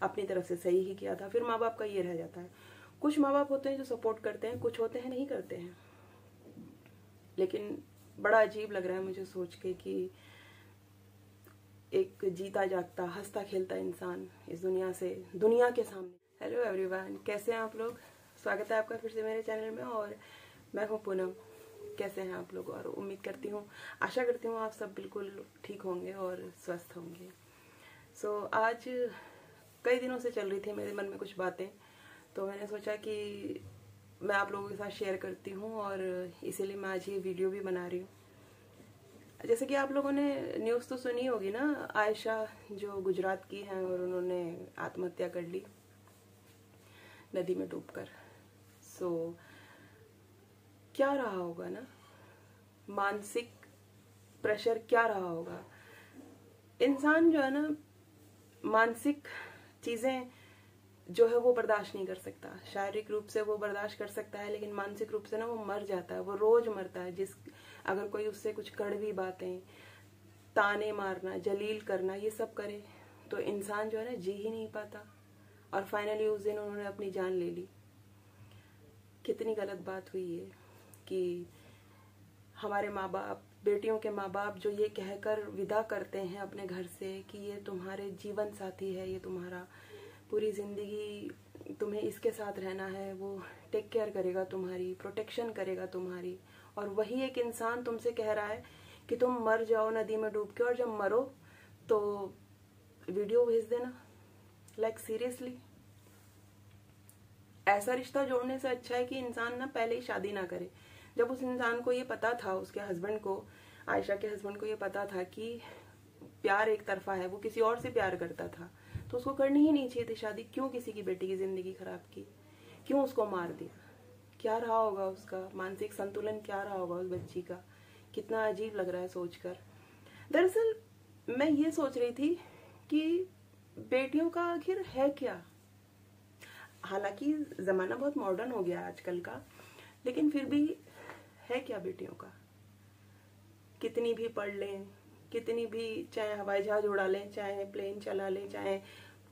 अपनी तरफ से सही ही किया था, फिर माँ बाप का ये रह जाता है। कुछ माँ बाप होते हैं जो सपोर्ट करते हैं, कुछ होते हैं नहीं करते हैं। लेकिन बड़ा अजीब लग रहा है मुझे सोच के कि एक जीता जागता हंसता खेलता इंसान इस दुनिया के सामने। हेलो एवरीवन, कैसे हैं आप लोग? स्वागत है आपका फिर से मेरे चैनल में, और मैं हूं पूनम। कैसे हैं आप लोग? और उम्मीद करती हूँ, आशा करती हूँ आप सब बिल्कुल ठीक होंगे और स्वस्थ होंगे। आज कई दिनों से चल रही थी मेरे मन में कुछ बातें, तो मैंने सोचा कि मैं आप लोगों के साथ शेयर करती हूँ, और इसीलिए मैं आज ये वीडियो भी बना रही हूँ। जैसे कि आप लोगों ने न्यूज़ तो सुनी होगी ना, आयशा जो गुजरात की हैं और उन्होंने आत्महत्या कर ली नदी में डूबकर। क्या रहा होगा ना, मानसिक प्रेशर क्या रहा होगा। इंसान जो है ना, मानसिक चीजें जो है वो बर्दाश्त नहीं कर सकता। शारीरिक रूप से वो बर्दाश्त कर सकता है, लेकिन मानसिक रूप से ना वो मर जाता है, वो रोज मरता है। अगर कोई उससे कुछ कड़वी बातें, ताने मारना, जलील करना, ये सब करे तो इंसान जो है ना जी ही नहीं पाता। और फाइनली उस दिन उन्होंने अपनी जान ले ली। कितनी गलत बात हुई है कि हमारे माँ बाप, बेटियों के माँ बाप जो ये कहकर विदा करते हैं अपने घर से कि ये तुम्हारे जीवन साथी है, ये तुम्हारा पूरी जिंदगी तुम्हें इसके साथ रहना है, वो टेक केयर करेगा तुम्हारी, प्रोटेक्शन करेगा तुम्हारी। और वही एक इंसान तुमसे कह रहा है कि तुम मर जाओ नदी में डूब के, और जब मरो तो वीडियो भेज देना। लाइक सीरियसली, ऐसा रिश्ता जोड़ने से अच्छा है कि इंसान ना पहले ही शादी ना करे। जब उस इंसान को ये पता था, उसके हस्बैंड को, आयशा के हस्बैंड को ये पता था कि प्यार एक तरफा है, वो किसी और से प्यार करता था, तो उसको करनी ही नहीं चाहिए थी शादी। क्यों किसी की बेटी की जिंदगी खराब की? क्यों उसको मार दिया? क्या रहा होगा उसका मानसिक संतुलन, क्या रहा होगा उस बच्ची का? कितना अजीब लग रहा है सोचकर। दरअसल मैं ये सोच रही थी कि बेटियों का आखिर है क्या। हालांकि जमाना बहुत मॉडर्न हो गया आजकल का, लेकिन फिर भी है क्या बेटियों का? कितनी भी पढ़ लें, कितनी भी, चाहे हवाई जहाज उड़ा लें, चाहे प्लेन चला लें, चाहे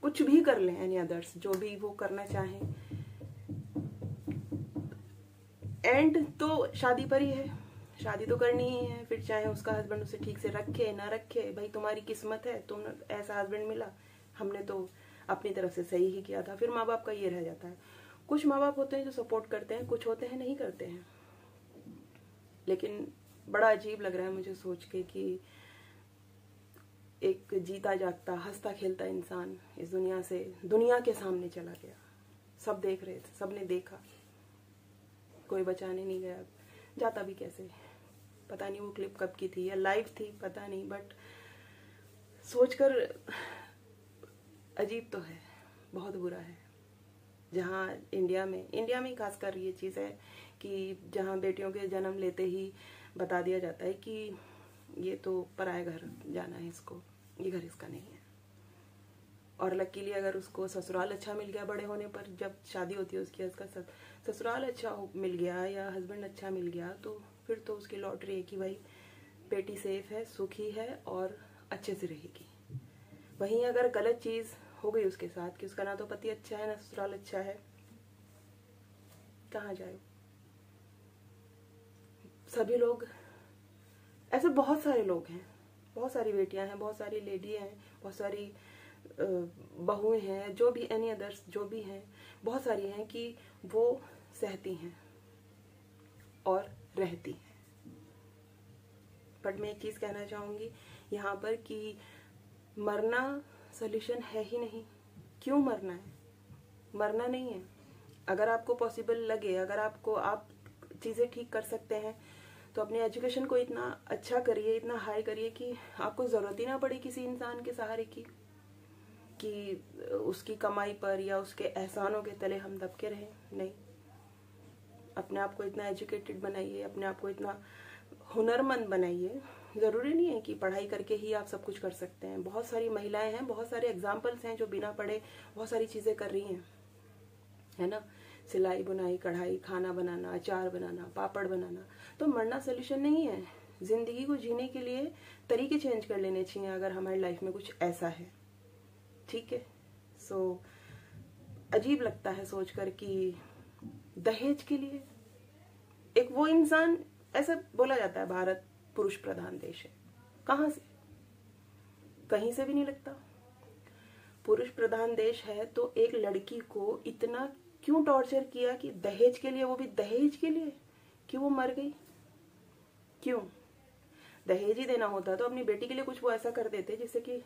कुछ भी कर लें, एनी अदर्स जो भी वो करना चाहें, एंड तो शादी पर ही है। शादी तो करनी ही है। फिर चाहे उसका हस्बैंड उसे ठीक से रखे ना रखे, भाई तुम्हारी किस्मत है, तुम ऐसा हस्बैंड मिला, हमने तो अपनी तरफ से सही ही किया था। फिर माँ बाप का ये रह जाता है। कुछ माँ बाप होते हैं जो सपोर्ट करते हैं, कुछ होते हैं नहीं करते हैं। लेकिन बड़ा अजीब लग रहा है मुझे सोच के कि एक जीता जागता हंसता खेलता इंसान इस दुनिया के सामने चला गया। सब देख रहे थे, सबने देखा, कोई बचाने नहीं गया। जाता भी कैसे, पता नहीं वो क्लिप कब की थी या लाइव थी, पता नहीं, बट सोचकर अजीब तो है, बहुत बुरा है। जहाँ इंडिया में ही खासकर ये चीज़ है कि जहाँ बेटियों के जन्म लेते ही बता दिया जाता है कि ये तो पराया घर जाना है, इसको, ये घर इसका नहीं है। और लकीली अगर उसको ससुराल अच्छा मिल गया बड़े होने पर, जब शादी होती है उसकी, उसका ससुराल अच्छा मिल गया या हस्बैंड अच्छा मिल गया, तो फिर तो उसकी लॉटरी है कि भाई बेटी सेफ है, सुखी है और अच्छे से रहेगी। वहीं अगर गलत चीज हो गई उसके साथ कि उसका ना तो पति अच्छा है ना ससुराल अच्छा है, कहाँ जाए? सभी लोग ऐसे, बहुत सारे लोग हैं, बहुत सारी बेटियां हैं, बहुत सारी लेडी हैं, बहुत सारी बहुएं हैं, जो भी एनी अदर्स जो भी हैं, बहुत सारी हैं कि वो सहती हैं और रहती हैं। बट मैं एक चीज कहना चाहूंगी यहाँ पर कि मरना सोल्यूशन है ही नहीं। क्यों मरना है? मरना नहीं है। अगर आपको पॉसिबल लगे, अगर आप चीजें ठीक कर सकते हैं, तो अपने एजुकेशन को इतना अच्छा करिए, इतना हाई करिए कि आपको जरूरत ही ना पड़े किसी इंसान के सहारे की, कि उसकी कमाई पर या उसके एहसानों के तले हम दबके रहें। नहीं, अपने आप को इतना एजुकेटेड बनाइए, अपने आप को इतना हुनरमंद बनाइए। जरूरी नहीं है कि पढ़ाई करके ही आप सब कुछ कर सकते हैं। बहुत सारी महिलाएं हैं, बहुत सारे एग्जाम्पल्स हैं जो बिना पढ़े बहुत सारी चीजें कर रही हैं, है ना। सिलाई, बुनाई, कढ़ाई, खाना बनाना, अचार बनाना, पापड़ बनाना। तो मरना सोल्यूशन नहीं है। जिंदगी को जीने के लिए तरीके चेंज कर लेने चाहिए अगर हमारी लाइफ में कुछ ऐसा है, ठीक है। सो अजीब लगता है सोचकर कि दहेज के लिए एक वो इंसान, ऐसा बोला जाता है भारत पुरुष प्रधान देश है, कहां से? कहीं से भी नहीं लगता। पुरुष प्रधान देश है तो एक लड़की को इतना क्यों टॉर्चर किया कि दहेज के लिए, वो भी दहेज के लिए, कि वो मर गई? क्यों? दहेज ही देना होता तो अपनी बेटी के लिए कुछ वो ऐसा कर देते जिससे कि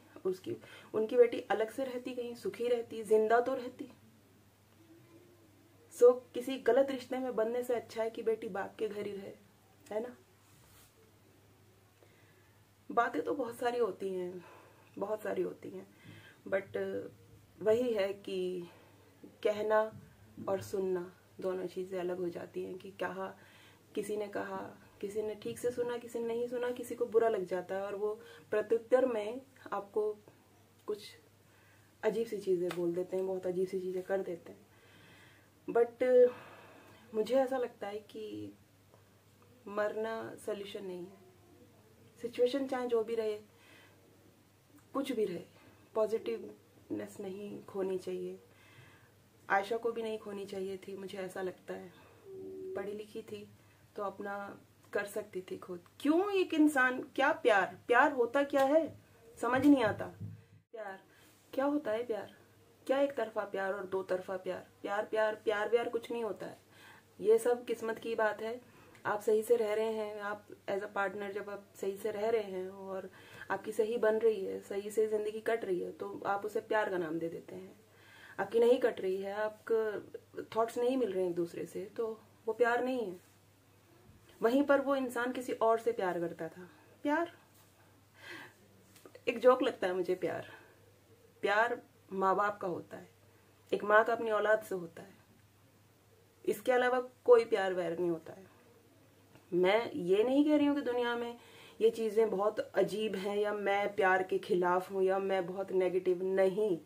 उनकी बेटी अलग से रहती, कहीं सुखी रहती, जिंदा तो रहती। सो किसी गलत रिश्ते में बंधने से अच्छा है कि बेटी बाप के घर ही रहे, है ना? बातें तो बहुत सारी होती हैं, बहुत सारी होती हैं, बट वही है कि कहना और सुनना दोनों चीजें अलग हो जाती हैं। कि कहा, किसी ने कहा, किसी ने ठीक से सुना, किसी ने नहीं सुना, किसी को बुरा लग जाता है और वो प्रत्युत्तर में आपको कुछ अजीब सी चीजें बोल देते हैं, बहुत अजीब सी चीजें कर देते हैं। बट मुझे ऐसा लगता है कि मरना सॉल्यूशन नहीं है। सिचुएशन चाहे जो भी रहे, कुछ भी रहे, पॉजिटिवनेस नहीं खोनी चाहिए। आयशा को भी नहीं खोनी चाहिए थी, मुझे ऐसा लगता है। पढ़ी लिखी थी तो अपना कर सकती थी खुद। क्यों एक इंसान, क्या प्यार, प्यार होता क्या है समझ नहीं आता। प्यार क्या होता है? प्यार क्या एक तरफा प्यार और दो तरफा प्यार? प्यार प्यार प्यार व्यार कुछ नहीं होता है। ये सब किस्मत की बात है। आप सही से रह रहे हैं, आप एज अ पार्टनर जब आप सही से रह रहे हैं और आपकी सही बन रही है, सही से जिंदगी कट रही है, तो आप उसे प्यार का नाम दे देते हैं। आपकी नहीं कट रही है, आपको थॉट्स नहीं मिल रहे हैं एक दूसरे से, तो वो प्यार नहीं है। वहीं पर वो इंसान किसी और से प्यार करता था। प्यार एक जोक लगता है मुझे। प्यार माँ बाप का होता है, एक माँ का अपनी औलाद से होता है। इसके अलावा कोई प्यार वैर नहीं होता है। मैं ये नहीं कह रही हूँ कि दुनिया में ये चीजें बहुत अजीब हैं या मैं प्यार के खिलाफ हूं या मैं बहुत नेगेटिव, नहीं।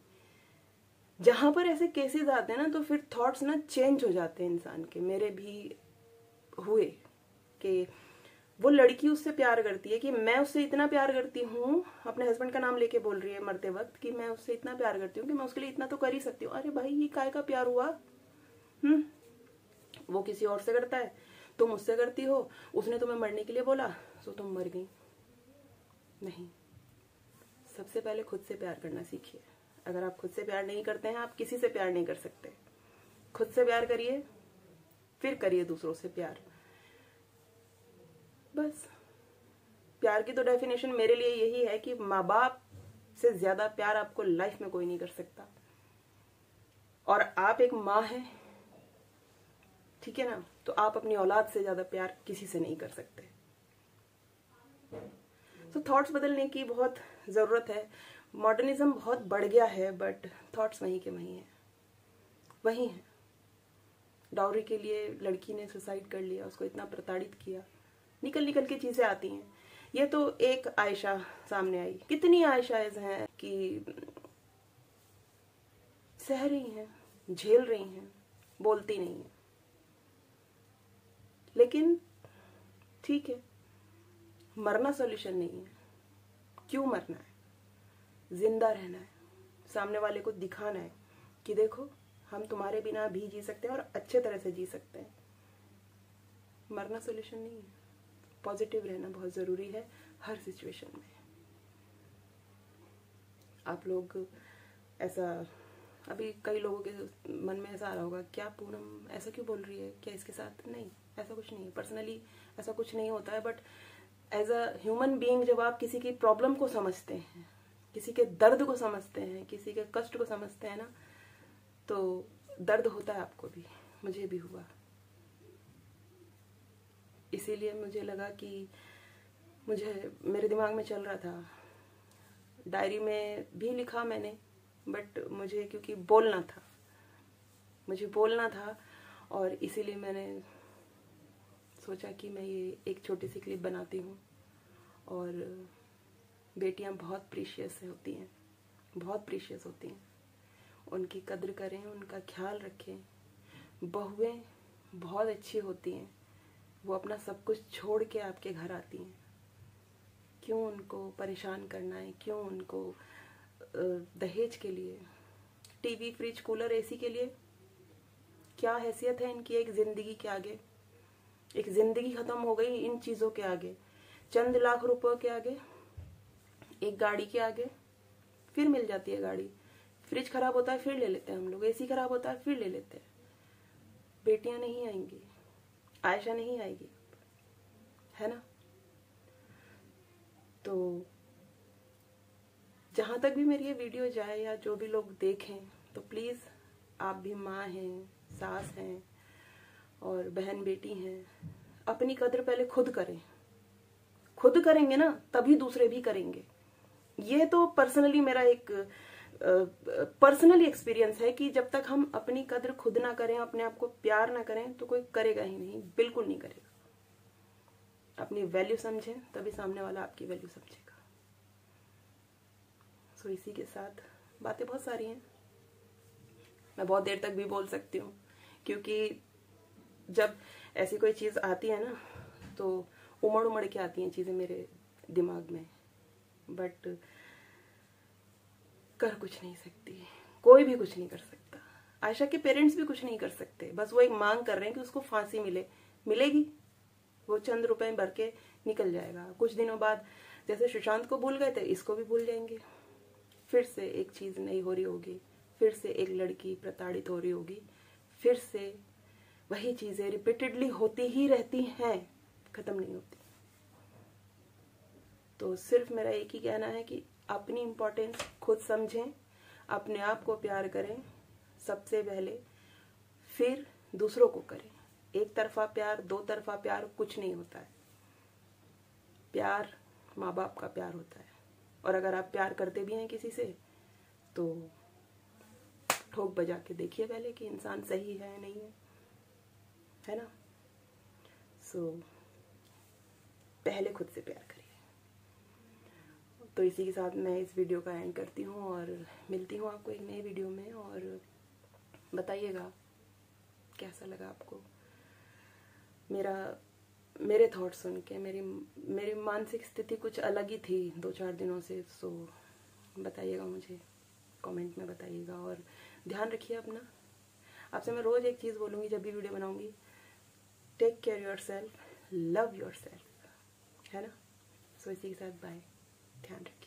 जहां पर ऐसे केसेस आते हैं ना, तो फिर थॉट्स ना चेंज हो जाते हैं इंसान के। मेरे भी हुए कि वो लड़की उससे प्यार करती है कि मैं उससे इतना प्यार करती हूँ, अपने हस्बैंड का नाम लेके बोल रही है मरते वक्त कि मैं उससे इतना प्यार करती हूँ कि मैं उसके लिए इतना तो कर ही सकती हूँ। अरे भाई, ये काय का प्यार हुआ? वो किसी और से करता है, तुम उससे करती हो, उसने तुम्हें मरने के लिए बोला तो तुम मर गई। नहीं, सबसे पहले खुद से प्यार करना सीखिए। अगर आप खुद से प्यार नहीं करते हैं, आप किसी से प्यार नहीं कर सकते। खुद से प्यार करिए, फिर करिए दूसरों से प्यार। बस प्यार की तो डेफिनेशन मेरे लिए यही है कि माँ बाप से ज्यादा प्यार आपको लाइफ में कोई नहीं कर सकता। और आप एक माँ हैं, ठीक है ना, तो आप अपनी औलाद से ज्यादा प्यार किसी से नहीं कर सकते। तो थॉट्स बदलने की बहुत जरूरत है। मॉडर्निज्म बहुत बढ़ गया है, बट थॉट्स वहीं के वहीं है, वही है। डाउरी के लिए लड़की ने सुसाइड कर लिया, उसको इतना प्रताड़ित किया, निकल निकल के चीजें आती हैं। ये तो एक आयशा सामने आई, कितनी आयशाएं हैं कि सह रही हैं, झेल रही हैं, बोलती नहीं है। लेकिन ठीक है, मरना सॉल्यूशन नहीं है। क्यों मरना है? जिंदा रहना है, सामने वाले को दिखाना है कि देखो हम तुम्हारे बिना भी जी सकते हैं और अच्छे तरह से जी सकते हैं। मरना सॉल्यूशन नहीं है। पॉजिटिव रहना बहुत जरूरी है हर सिचुएशन में। आप लोग ऐसा, अभी कई लोगों के मन में ऐसा आ रहा होगा, क्या पूनम ऐसा क्यों बोल रही है, क्या इसके साथ? नहीं, ऐसा कुछ नहीं है। पर्सनली ऐसा कुछ नहीं होता है, but as a human being जब आप किसी की प्रॉब्लम को समझते हैं, किसी के दर्द को समझते हैं, किसी के कष्ट को समझते हैं ना, तो दर्द होता है आपको भी, मुझे भी हुआ। इसीलिए मुझे लगा कि मेरे दिमाग में चल रहा था, डायरी में भी लिखा मैंने, बट मुझे क्योंकि मुझे बोलना था और इसीलिए मैंने सोचा कि मैं ये एक छोटी सी क्लिप बनाती हूँ। और बेटियाँ बहुत प्रीशियस होती हैं, बहुत प्रीशियस होती हैं, उनकी कद्र करें, उनका ख्याल रखें। बहुएं बहुत अच्छी होती हैं, वो अपना सब कुछ छोड़ के आपके घर आती हैं। क्यों उनको परेशान करना है? क्यों उनको दहेज के लिए टीवी, फ्रिज, कूलर, एसी के लिए? क्या हैसियत है इनकी एक जिंदगी के आगे? एक जिंदगी खत्म हो गई इन चीजों के आगे, चंद लाख रुपए के आगे, एक गाड़ी के आगे। फिर मिल जाती है गाड़ी, फ्रिज खराब होता है फिर ले लेते हैं हम लोग, एसी खराब होता है फिर ले लेते हैं। बेटियां नहीं आएंगी, आयशा नहीं आएगी, है ना? तो जहां तक भी मेरी ये वीडियो जाए या जो भी लोग देखें, तो प्लीज आप भी माँ हैं, सास हैं और बहन बेटी हैं, अपनी कदर पहले खुद करें। खुद करेंगे ना तभी दूसरे भी करेंगे। ये तो पर्सनली मेरा एक पर्सनली एक्सपीरियंस है कि जब तक हम अपनी कदर खुद ना करें, अपने आप को प्यार ना करें, तो कोई करेगा ही नहीं, बिल्कुल नहीं करेगा। अपनी वैल्यू समझें तभी सामने वाला आपकी वैल्यू समझेगा। सो इसी के साथ, बातें बहुत सारी हैं, मैं बहुत देर तक भी बोल सकती हूँ, क्योंकि जब ऐसी कोई चीज आती है ना तो उमड़ उमड़ के आती हैं चीजें मेरे दिमाग में, बट कर कुछ नहीं सकती, कोई भी कुछ नहीं कर सकता। आयशा के पेरेंट्स भी कुछ नहीं कर सकते, बस वो एक मांग कर रहे हैं कि उसको फांसी मिले, मिलेगी, वो चंद रुपए भर के निकल जाएगा। कुछ दिनों बाद जैसे सुशांत को भूल गए थे, इसको भी भूल जाएंगे, फिर से एक चीज नहीं हो रही होगी, फिर से एक लड़की प्रताड़ित हो रही होगी, फिर से वही चीजें रिपीटेडली होती ही रहती हैं, खत्म नहीं होती। तो सिर्फ मेरा एक ही कहना है कि अपनी इम्पोर्टेंस खुद समझें, अपने आप को प्यार करें सबसे पहले, फिर दूसरों को करें। एक तरफा प्यार, दो तरफा प्यार कुछ नहीं होता है। प्यार माँ बाप का प्यार होता है, और अगर आप प्यार करते भी हैं किसी से तो ठोक बजा के देखिए पहले कि इंसान सही है नहीं है ना? सो पहले खुद से प्यार करिए। तो इसी के साथ मैं इस वीडियो का एंड करती हूँ और मिलती हूँ आपको एक नई वीडियो में, और बताइएगा कैसा लगा आपको मेरे थॉट सुन के। मेरी मानसिक स्थिति कुछ अलग ही थी 2-4 दिनों से, सो बताइएगा मुझे, कमेंट में बताइएगा। और ध्यान रखिए अपना। आपसे मैं रोज एक चीज़ बोलूँगी जब भी वीडियो बनाऊँगी, take care yourself, love yourself, है ना? सो इसी के साथ बाय, ध्यान रखिए।